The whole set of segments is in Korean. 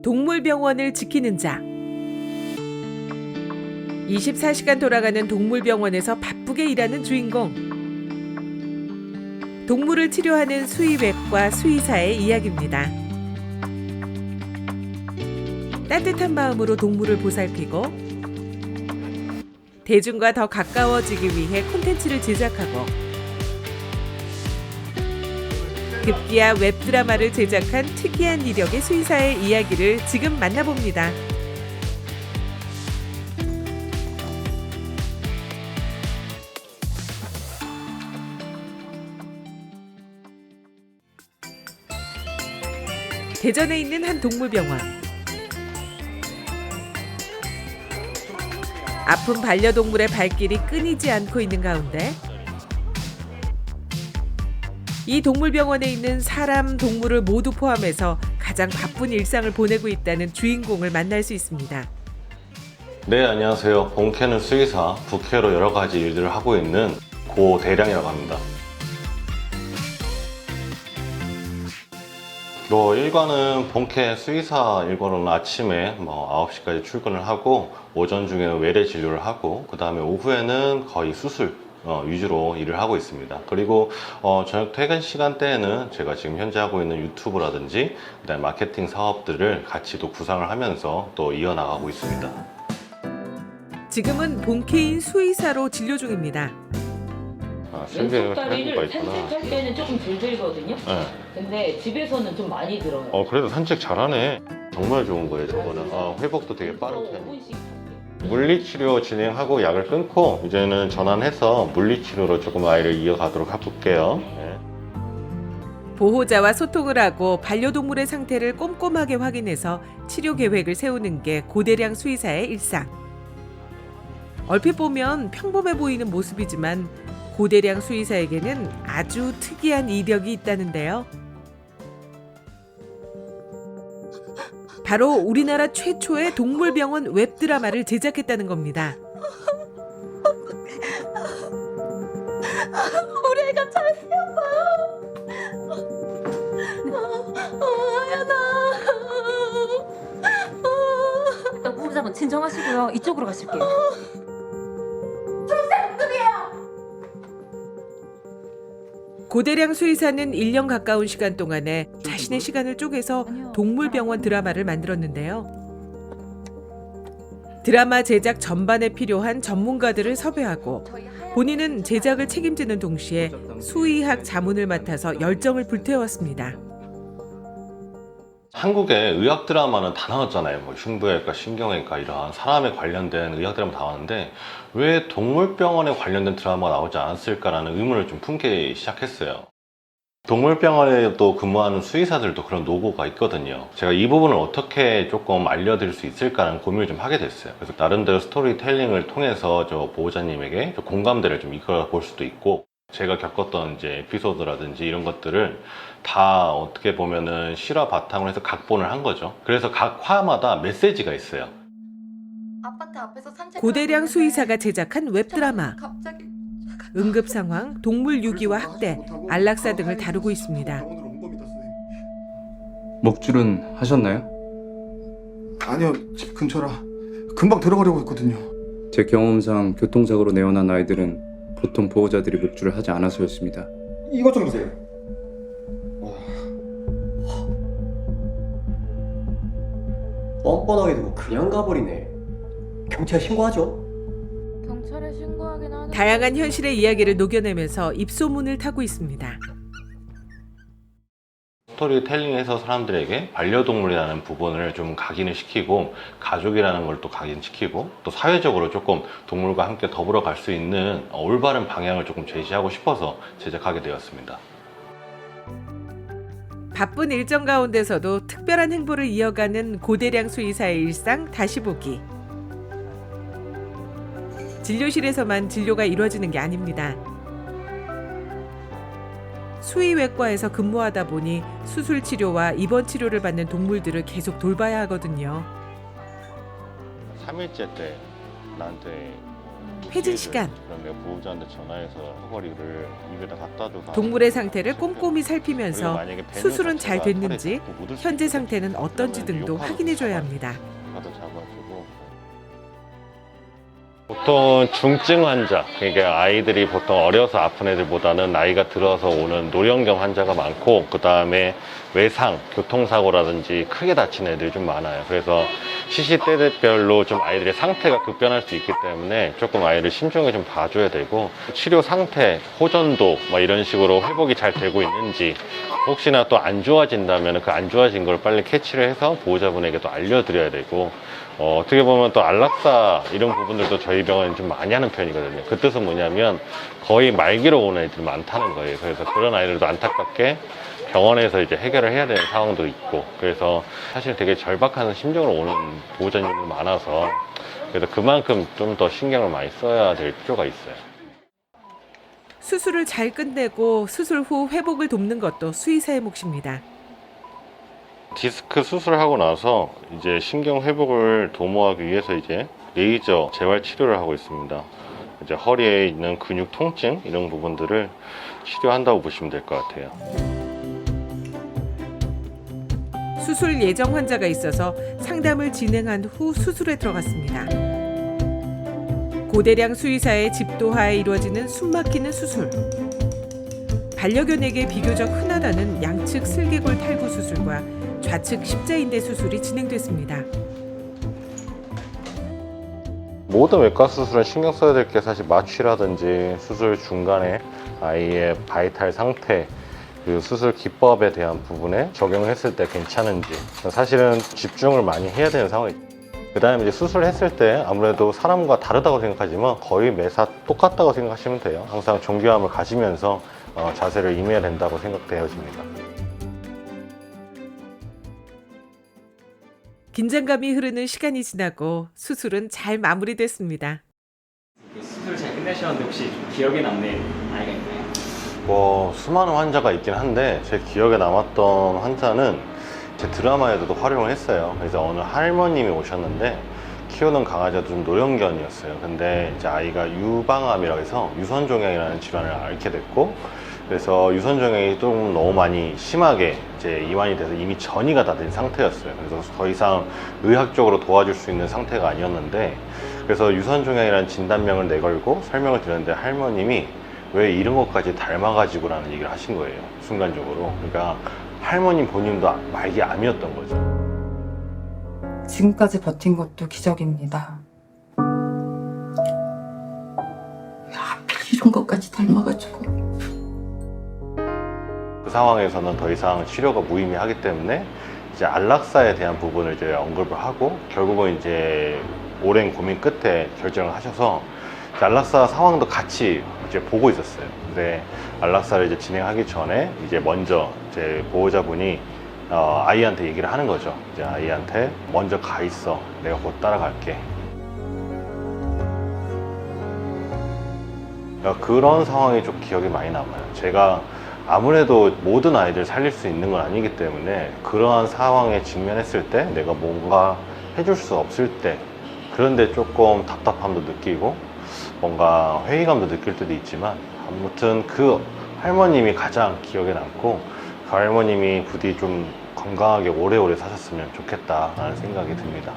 동물병원을 지키는 자. 24시간 돌아가는 동물병원에서 바쁘게 일하는 주인공. 동물을 치료하는 수의외과 수의사의 이야기입니다. 따뜻한 마음으로 동물을 보살피고 대중과 더 가까워지기 위해 콘텐츠를 제작하고 급기야 웹드라마를 제작한 특이한 이력의 수의사의 이야기를 지금 만나봅니다. 대전에 있는 한 동물병원. 아픈 반려동물의 발길이 끊이지 않고 있는 가운데 이 동물병원에 있는 사람, 동물을 모두 포함해서 가장 바쁜 일상을 보내고 있다는 주인공을 만날 수 있습니다. 네, 안녕하세요. 본캐는 수의사, 부캐로 여러 가지 일들을 하고 있는 고대량이라고 합니다. 일과는 본캐 수의사 일과로는 아침에 9시까지 출근을 하고 오전 중에는 외래 진료를 하고 그 다음에 오후에는 거의 수술 위주로 일을 하고 있습니다. 그리고 저녁 퇴근 시간대에는 제가 지금 현재 하고 있는 유튜브라든지 그다음에 마케팅 사업들을 같이 또 구상을 하면서 또 이어나가고 있습니다. 지금은 본캐인 수의사로 진료 중입니다. 왼쪽 다리를 산책할 때는 조금 덜 들거든요. 네. 근데 집에서는 좀 많이 들어요. 그래도 산책 잘하네. 정말 좋은 거예요, 저거는. 회복도 되게 빠른 편이에요. 5분씩. 물리치료 진행하고 약을 끊고 이제는 전환해서 물리치료로 조금 아이를 이어가도록 해볼게요. 네. 보호자와 소통을 하고 반려동물의 상태를 꼼꼼하게 확인해서 치료 계획을 세우는 게 고대량 수의사의 일상. 얼핏 보면 평범해 보이는 모습이지만 고대량 수의사에게는 아주 특이한 이력이 있다는데요. 바로 우리나라 최초의 동물병원 웹드라마를 제작했다는 겁니다. 우리 애가 잘 쓰였어요. 아야나. 일단 보호자분 진정하시고요. 이쪽으로 가실게요. 고대량 수의사는 1년 가까운 시간 동안에 자신의 시간을 쪼개서 동물병원 드라마를 만들었는데요. 드라마 제작 전반에 필요한 전문가들을 섭외하고 본인은 제작을 책임지는 동시에 수의학 자문을 맡아서 열정을 불태웠습니다. 한국의 의학 드라마는 다 나왔잖아요. 흉부외과, 신경외과 이런 사람에 관련된 의학 드라마 다 나왔는데 왜 동물병원에 관련된 드라마가 나오지 않았을까라는 의문을 좀 품기 시작했어요. 동물병원에 또 근무하는 수의사들도 그런 노고가 있거든요. 제가 이 부분을 어떻게 조금 알려드릴 수 있을까라는 고민을 좀 하게 됐어요. 그래서 나름대로 스토리텔링을 통해서 저 보호자님에게 공감대를 좀 이끌어 볼 수도 있고 제가 겪었던 이제 에피소드라든지 이런 것들을 다 어떻게 보면은 실화 바탕으로 해서 각본을 한 거죠. 그래서 각 화마다 메시지가 있어요. 아파트 앞에서 산책. 고대량 수의사가 제작한 웹드라마. 갑자기 응급 상황, 동물 유기와 학대, 안락사 등을 다루고 있습니다. 목줄은 하셨나요? 아니요, 집 근처라 금방 들어가려고 했거든요. 제 경험상 교통사고로 내원한 아이들은 보통 보호자들이 목줄을 하지 않아서였습니다. 이것 좀 보세요. 뻔뻔하게 두고 그냥 가버리네. 경찰 신고하죠. 경찰에 신고하긴 하는. 다양한 현실의 이야기를 녹여내면서 입소문을 타고 있습니다. 스토리텔링에서 사람들에게 반려동물이라는 부분을 좀 각인을 시키고 가족이라는 걸 또 각인시키고 또 사회적으로 조금 동물과 함께 더불어 갈 수 있는 올바른 방향을 조금 제시하고 싶어서 제작하게 되었습니다. 바쁜 일정 가운데서도 특별한 행보를 이어가는 고대량 수의사의 일상 다시 보기. 진료실에서만 진료가 이루어지는 게 아닙니다. 수의외과에서 근무하다 보니 수술 치료와 입원 치료를 받는 동물들을 계속 돌봐야 하거든요. 3일째 때 나한테 회진 시간. 그럼 내가 보호자한테 전화해서 허거리를 입에다 갖다 줘서 동물의 상태를 꼼꼼히 살피면서 수술은 잘 됐는지, 현재 상태는 어떤지 등도 확인해줘야 합니다. 가서 잡아주고. 보통 중증 환자, 그러니까 아이들이 보통 어려서 아픈 애들보다는 나이가 들어서 오는 노령견 환자가 많고, 그 다음에 외상, 교통사고라든지 크게 다친 애들이 좀 많아요. 그래서 시시때때별로 좀 아이들의 상태가 급변할 수 있기 때문에 조금 아이를 신중하게 좀 봐줘야 되고, 치료 상태, 호전도 막 이런 식으로 회복이 잘 되고 있는지, 혹시나 또 안 좋아진다면 그 안 좋아진 걸 빨리 캐치를 해서 보호자분에게 또 알려드려야 되고, 어떻게 보면 또 안락사 이런 부분들도 저희 병원은 좀 많이 하는 편이거든요. 그 뜻은 뭐냐면 거의 말기로 오는 애들이 많다는 거예요. 그래서 그런 아이들도 안타깝게 병원에서 이제 해결을 해야 되는 상황도 있고, 그래서 사실 되게 절박한 심정으로 오는 보호자님들이 많아서, 그래서 그만큼 좀 더 신경을 많이 써야 될 필요가 있어요. 수술을 잘 끝내고 수술 후 회복을 돕는 것도 수의사의 몫입니다. 디스크 수술하고 나서 이제 신경 회복을 도모하기 위해서 이제 레이저 재활 치료를 하고 있습니다. 이제 허리에 있는 근육 통증 이런 부분들을 치료한다고 보시면 될 것 같아요. 수술 예정 환자가 있어서 상담을 진행한 후 수술에 들어갔습니다. 고대량 수의사의 집도하에 이루어지는 숨막히는 수술. 반려견에게 비교적 흔하다는 양측 슬개골 탈구 수술과 좌측 십자인대 수술이 진행됐습니다. 모든 외과 수술은 신경 써야 될 게 사실 마취라든지 수술 중간에 아이의 바이탈 상태, 그 수술 기법에 대한 부분에 적용했을 때 괜찮은지 사실은 집중을 많이 해야 되는 상황이죠. 그 다음에 이제 수술했을 때 아무래도 사람과 다르다고 생각하지만 거의 매사 똑같다고 생각하시면 돼요. 항상 정교함을 가지면서 자세를 임해야 된다고 생각되어집니다. 긴장감이 흐르는 시간이 지나고 수술은 잘 마무리됐습니다. 수술 잘 끝내셨는데 혹시 기억에 남는 아이가 있나요? 뭐 수많은 환자가 있긴 한데 제 기억에 남았던 환자는 제 드라마에도 활용을 했어요. 그래서 어느 할머님이 오셨는데 키우는 강아지가 좀 노령견이었어요. 근데 이제 아이가 유방암이라고 해서 유선종양이라는 질환을 앓게 됐고, 그래서 유선종양이 좀 너무 많이 심하게 이제 이완이 돼서 이미 전이가 다 된 상태였어요. 그래서 더 이상 의학적으로 도와줄 수 있는 상태가 아니었는데, 그래서 유선종양이라는 진단명을 내걸고 설명을 드렸는데 할머님이 왜 이런 것까지 닮아가지고 라는 얘기를 하신 거예요. 순간적으로. 그러니까 할머님 본인도 말기 암이었던 거죠. 지금까지 버틴 것도 기적입니다. 하필 이런 것까지 닮아가지고. 그 상황에서는 더 이상 치료가 무의미하기 때문에 이제 안락사에 대한 부분을 이제 언급을 하고, 결국은 이제 오랜 고민 끝에 결정을 하셔서 안락사 상황도 같이 이제 보고 있었어요. 근데 안락사를 이제 진행하기 전에 이제 먼저 제 보호자분이 아이한테 얘기를 하는 거죠. 이제 아이한테 먼저 가 있어. 내가 곧 따라갈게. 그런 상황이 좀 기억이 많이 남아요. 제가 아무래도 모든 아이들 살릴 수 있는 건 아니기 때문에 그러한 상황에 직면했을 때 내가 뭔가 해줄 수 없을 때, 그런데 조금 답답함도 느끼고 뭔가 회의감도 느낄 때도 있지만, 아무튼 그 할머님이 가장 기억에 남고, 그 할머님이 부디 좀 건강하게 오래오래 사셨으면 좋겠다라는 생각이 듭니다.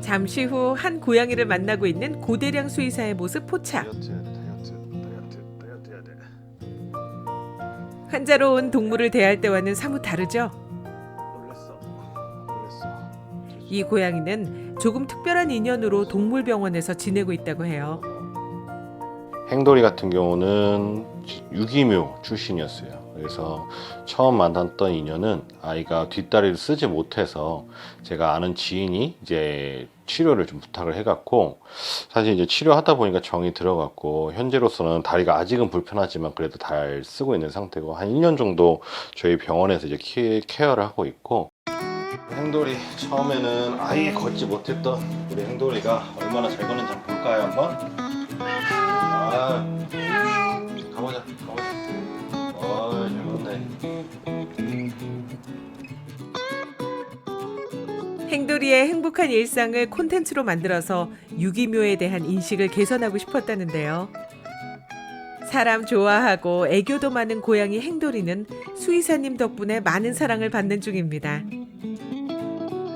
잠시 후 한 고양이를 만나고 있는 고대량 수의사의 모습 포착. 환자로 온 동물을 대할 때와는 사뭇 다르죠? 이 고양이는 조금 특별한 인연으로 동물병원에서 지내고 있다고 해요. 행돌이 같은 경우는 유기묘 출신이었어요. 그래서 처음 만났던 인연은 아이가 뒷다리를 쓰지 못해서 제가 아는 지인이 이제 치료를 좀 부탁을 해갖고, 사실 이제 치료하다 보니까 정이 들어갔고, 현재로서는 다리가 아직은 불편하지만 그래도 잘 쓰고 있는 상태고, 한 1년 정도 저희 병원에서 이제 케어를 하고 있고. 행돌이 처음에는 아예 걷지 못했던 우리 행돌이가 얼마나 잘 걷는지 한번 볼까요, 한번? 가보자. 잘 걷네. 행돌이의 행복한 일상을 콘텐츠로 만들어서 유기묘에 대한 인식을 개선하고 싶었다는데요. 사람 좋아하고 애교도 많은 고양이 행돌이는 수의사님 덕분에 많은 사랑을 받는 중입니다.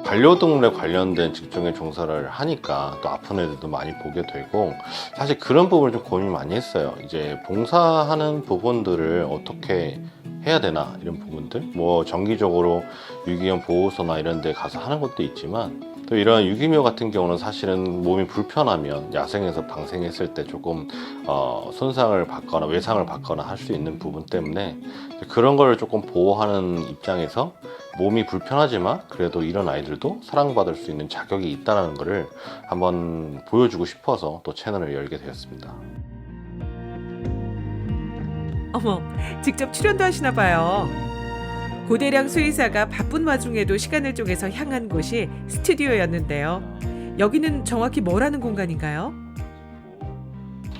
반려동물에 관련된 직종에 종사를 하니까 또 아픈 애들도 많이 보게 되고 사실 그런 부분을 좀 고민 많이 했어요. 이제 봉사하는 부분들을 어떻게 해야 되나 이런 부분들 뭐 정기적으로 유기견 보호소나 이런 데 가서 하는 것도 있지만 또 이런 유기묘 같은 경우는 사실은 몸이 불편하면 야생에서 방생했을 때 조금 손상을 받거나 외상을 받거나 할 수 있는 부분 때문에 그런 걸 조금 보호하는 입장에서 몸이 불편하지만 그래도 이런 아이들도 사랑받을 수 있는 자격이 있다는 것을 한번 보여주고 싶어서 또 채널을 열게 되었습니다. 어머, 직접 출연도 하시나 봐요. 고대량 수의사가 바쁜 와중에도 시간을 쪼개서 향한 곳이 스튜디오였는데요. 여기는 정확히 뭘 하는 공간인가요?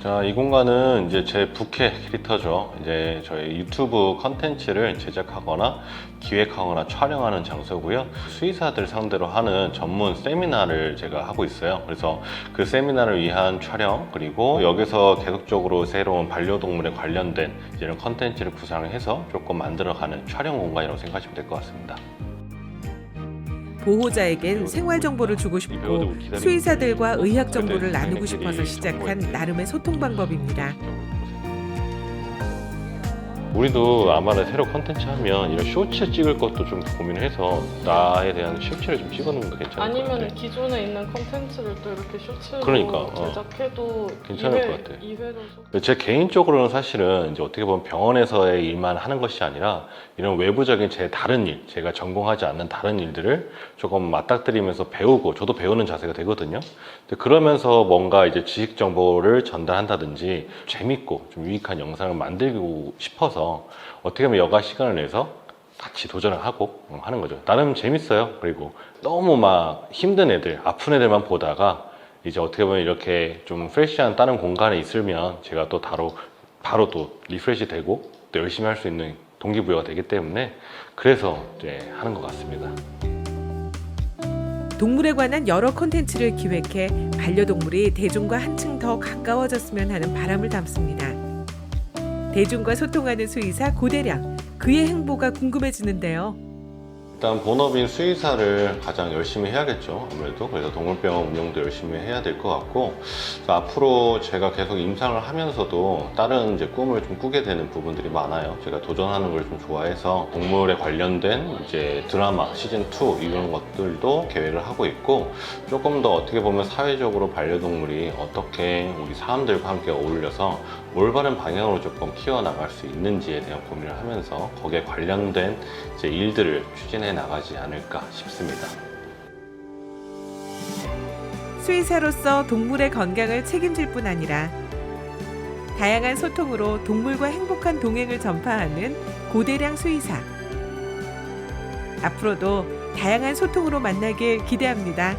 자, 이 공간은 이제 제 부캐 캐릭터죠. 이제 저희 유튜브 컨텐츠를 제작하거나 기획하거나 촬영하는 장소고요. 수의사들 상대로 하는 전문 세미나를 제가 하고 있어요. 그래서 그 세미나를 위한 촬영 그리고 여기서 계속적으로 새로운 반려동물에 관련된 이런 컨텐츠를 구상을 해서 조금 만들어가는 촬영 공간이라고 생각하시면 될 것 같습니다. 보호자에겐 생활 정보를 주고 싶고 수의사들과 의학 정보를 나누고 싶어서 시작한 나름의 소통 방법입니다. 우리도 아마 새로 컨텐츠 하면 이런 쇼츠 찍을 것도 좀 고민을 해서 나에 대한 쇼츠를 좀 찍어놓는 것도 괜찮을 것 아니면 같아요. 기존에 있는 컨텐츠를 또 이렇게 쇼츠로 그러니까, 제작해도 괜찮을 것 같아요. 2회로 제 개인적으로는 사실은 이제 어떻게 보면 병원에서의 일만 하는 것이 아니라 이런 외부적인 제 다른 일, 제가 전공하지 않는 다른 일들을 조금 맞닥뜨리면서 배우고 저도 배우는 자세가 되거든요. 근데 그러면서 뭔가 이제 지식 정보를 전달한다든지 재밌고 좀 유익한 영상을 만들고 싶어서 어떻게 보면 여가 시간을 내서 같이 도전을 하고 하는 거죠. 나름 재밌어요. 그리고 너무 막 힘든 애들, 아픈 애들만 보다가 이제 어떻게 보면 이렇게 좀 프레시한 다른 공간에 있으면 제가 또 바로 또 리프레시 되고 또 열심히 할 수 있는 동기부여가 되기 때문에 그래서 이제 하는 것 같습니다. 동물에 관한 여러 콘텐츠를 기획해 반려동물이 대중과 한층 더 가까워졌으면 하는 바람을 담습니다. 대중과 소통하는 수의사 고대량, 그의 행보가 궁금해지는데요. 일단 본업인 수의사를 가장 열심히 해야겠죠. 아무래도 그래서 동물병원 운영도 열심히 해야 될 것 같고 앞으로 제가 계속 임상을 하면서도 다른 이제 꿈을 좀 꾸게 되는 부분들이 많아요. 제가 도전하는 걸 좀 좋아해서 동물에 관련된 이제 드라마 시즌 2 이런 것들도 계획을 하고 있고 조금 더 어떻게 보면 사회적으로 반려동물이 어떻게 우리 사람들과 함께 어울려서 올바른 방향으로 조금 키워나갈 수 있는지에 대한 고민을 하면서 거기에 관련된 이제 일들을 추진해 나가지 않을까 싶습니다. 수의사로서 동물의 건강을 책임질 뿐 아니라 다양한 소통으로 동물과 행복한 동행을 전파하는 고대량 수의사. 앞으로도 다양한 소통으로 만나길 기대합니다.